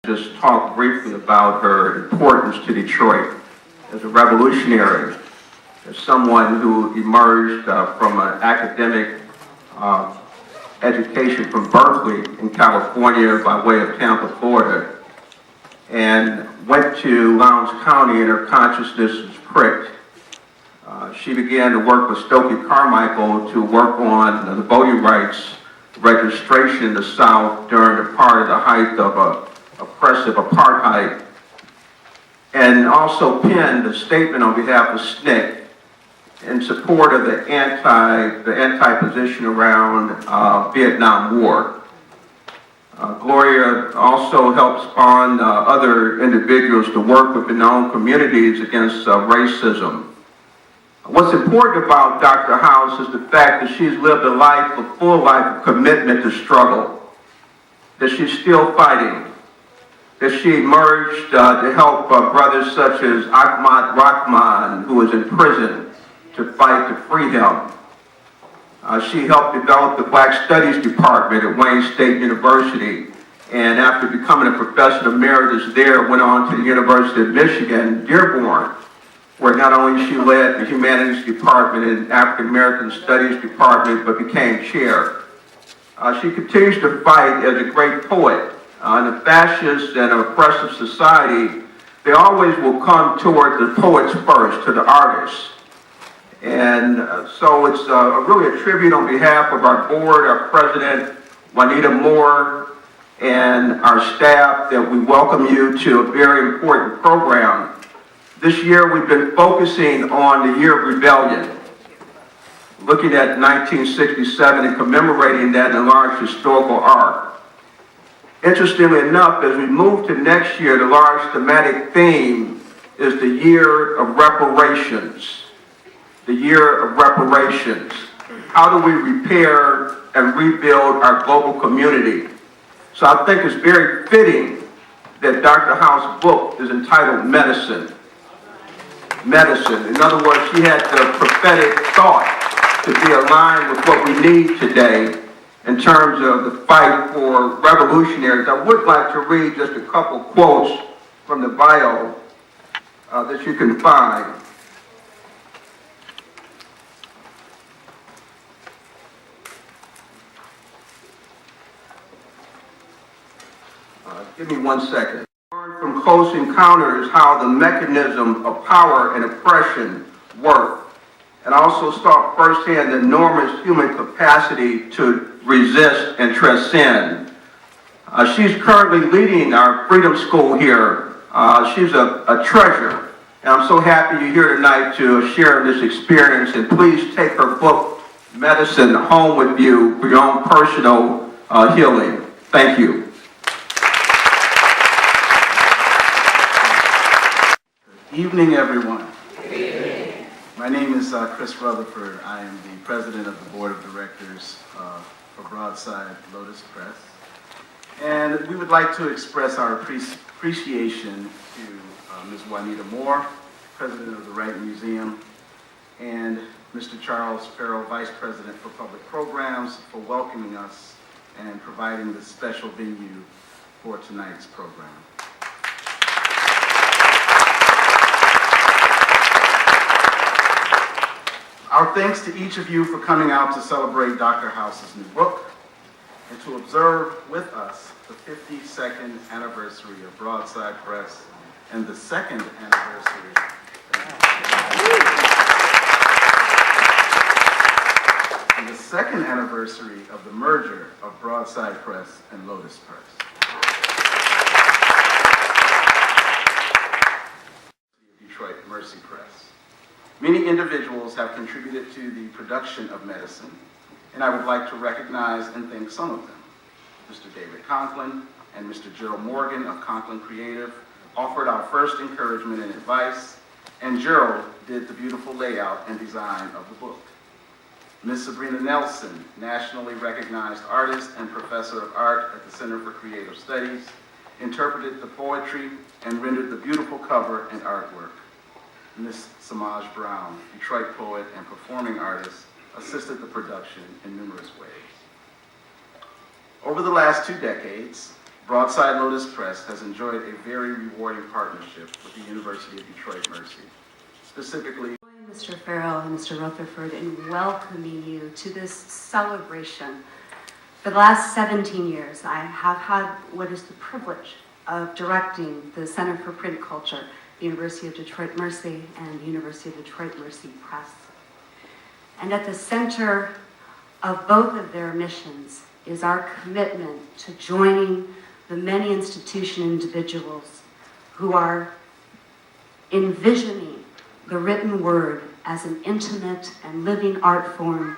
Just talk briefly about her importance to Detroit as a revolutionary, as someone who emerged from an academic education from Berkeley in California by way of Tampa, Florida, and went to Lowndes County and her consciousness was pricked. She began to work with Stokely Carmichael to work on the voting rights registration in the South during the part of the height of oppressive apartheid, and also penned a statement on behalf of SNCC in support of the anti-position around Vietnam War. Gloria also helped spawn other individuals to work within their own communities against racism. What's important about Dr. House is the fact that she's lived a full life of commitment to struggle, that she's still fighting, that she emerged to help brothers such as Ahmad Rahman, who was in prison, to fight to free him. She helped develop the Black Studies Department at Wayne State University, and after becoming a professor emeritus there, went on to the University of Michigan, Dearborn, where not only she led the Humanities Department and African American Studies Department, but became chair. She continues to fight as a great poet. In a fascist and oppressive society, they always will come toward the poets first, to the artists. And so it's really a tribute on behalf of our board, our president, Juanita Moore, and our staff that we welcome you to a very important program. This year we've been focusing on the year of rebellion, looking at 1967 and commemorating that in a large historical arc. Interestingly enough, as we move to next year, the large thematic theme is the year of reparations. The year of reparations. How do we repair and rebuild our global community? So I think it's very fitting that Dr. House's book is entitled Medicine. Medicine. In other words, she had the prophetic thought to be aligned with what we need today in terms of the fight for revolutionaries. I would like to read just a couple quotes from the bio that you can find. Give me 1 second. From close encounters how the mechanism of power and oppression work, and also saw firsthand the enormous human capacity to resist and transcend. She's currently leading our Freedom School here. She's a treasure, and I'm so happy you're here tonight to share this experience, and please take her book, Medicine, home with you for your own personal healing. Thank you. Evening, everyone. Evening. My name is Chris Rutherford. I am the president of the board of directors for Broadside Lotus Press. And we would like to express our appreciation to Ms. Juanita Moore, president of the Wright Museum, and Mr. Charles Farrell, vice president for public programs, for welcoming us and providing this special venue for tonight's program. Our thanks to each of you for coming out to celebrate Dr. House's new book and to observe with us the 52nd anniversary of Broadside Press and the second anniversary of the merger of Broadside Press and Lotus Press. Detroit Mercy Press. Many individuals have contributed to the production of Medicine, and I would like to recognize and thank some of them. Mr. David Conklin and Mr. Gerald Morgan of Conklin Creative offered our first encouragement and advice, and Gerald did the beautiful layout and design of the book. Ms. Sabrina Nelson, nationally recognized artist and professor of art at the Center for Creative Studies, interpreted the poetry and rendered the beautiful cover and artwork. Ms. Samaj Brown, Detroit poet and performing artist, assisted the production in numerous ways. Over the last 2 decades, Broadside Lotus Press has enjoyed a very rewarding partnership with the University of Detroit Mercy. Specifically, Mr. Farrell and Mr. Rutherford, in welcoming you to this celebration. For the last 17 years, I have had what is the privilege of directing the Center for Print Culture, the University of Detroit Mercy and the University of Detroit Mercy Press. And at the center of both of their missions is our commitment to joining the many institution individuals who are envisioning the written word as an intimate and living art form,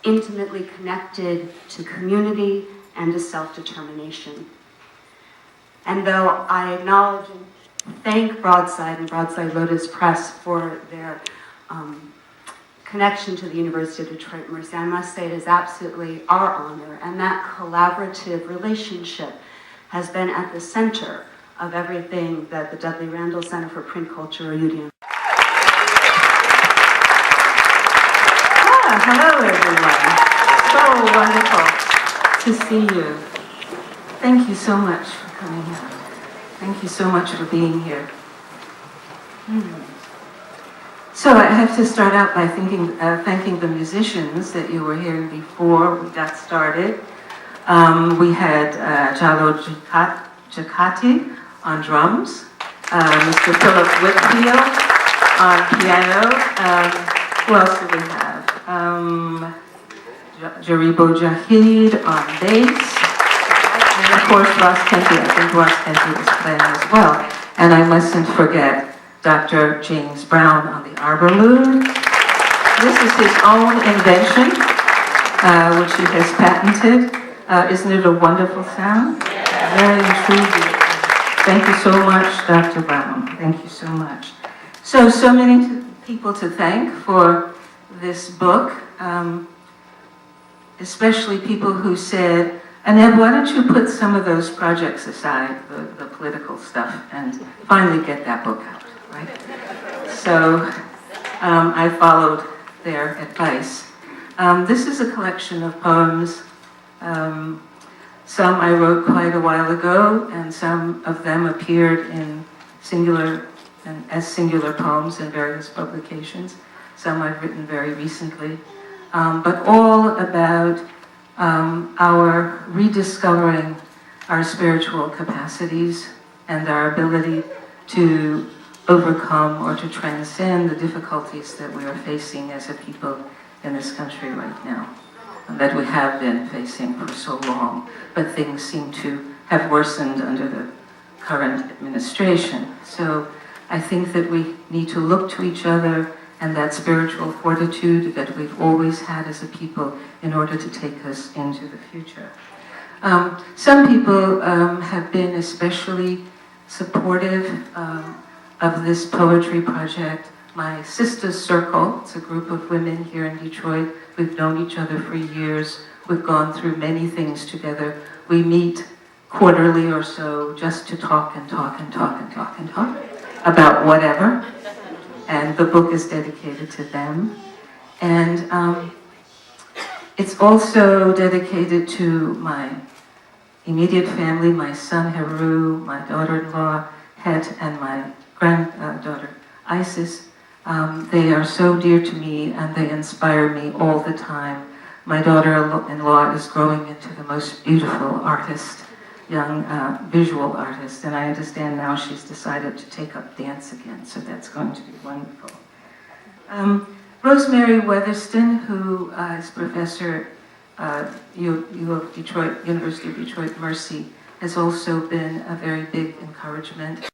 intimately connected to community and to self-determination. And though I acknowledge and thank Broadside and Broadside Lotus Press for their connection to the University of Detroit Mercy, I must say it is absolutely our honor, and that collaborative relationship has been at the center of everything that the Dudley Randall Center for Print Culture, or UDM. Hello, everyone. So wonderful to see you. Thank you so much for coming here. Thank you so much for being here. So I have to start out by thanking the musicians that you were hearing before we got started. We had Jalo Jakati on drums, Mr. Philip Whitfield on piano. Who else do we have? Jaribo Jahid on bass, and of course Ross Kenty. I think Ross Kenty was playing as well. And I mustn't forget Dr. James Brown on the arborlute. This is his own invention, which he has patented. Isn't it a wonderful sound? Very intriguing. Thank you so much, Dr. Brown. Thank you so much. So many people to thank for this book, especially people who said, Aneb, why don't you put some of those projects aside, the political stuff, and finally get that book out, right? So I followed their advice. This is a collection of poems. Some I wrote quite a while ago, and some of them appeared in as singular poems in various publications. Some I've written very recently, but all about our rediscovering our spiritual capacities and our ability to overcome or to transcend the difficulties that we are facing as a people in this country right now, and that we have been facing for so long, but things seem to have worsened under the current administration. So I think that we need to look to each other and that spiritual fortitude that we've always had as a people in order to take us into the future. Some people have been especially supportive of this poetry project. My Sisters Circle, it's a group of women here in Detroit. We've known each other for years. We've gone through many things together. We meet quarterly or so just to talk and talk and talk and talk and talk about whatever. And the book is dedicated to them. And it's also dedicated to my immediate family, my son Heru, my daughter-in-law Het, and my granddaughter Isis. They are so dear to me and they inspire me all the time. My daughter-in-law is growing into the most beautiful artist, young visual artist, and I understand now she's decided to take up dance again, so that's going to be wonderful. Rosemary Weatherston, who is professor at University of Detroit Mercy, has also been a very big encouragement.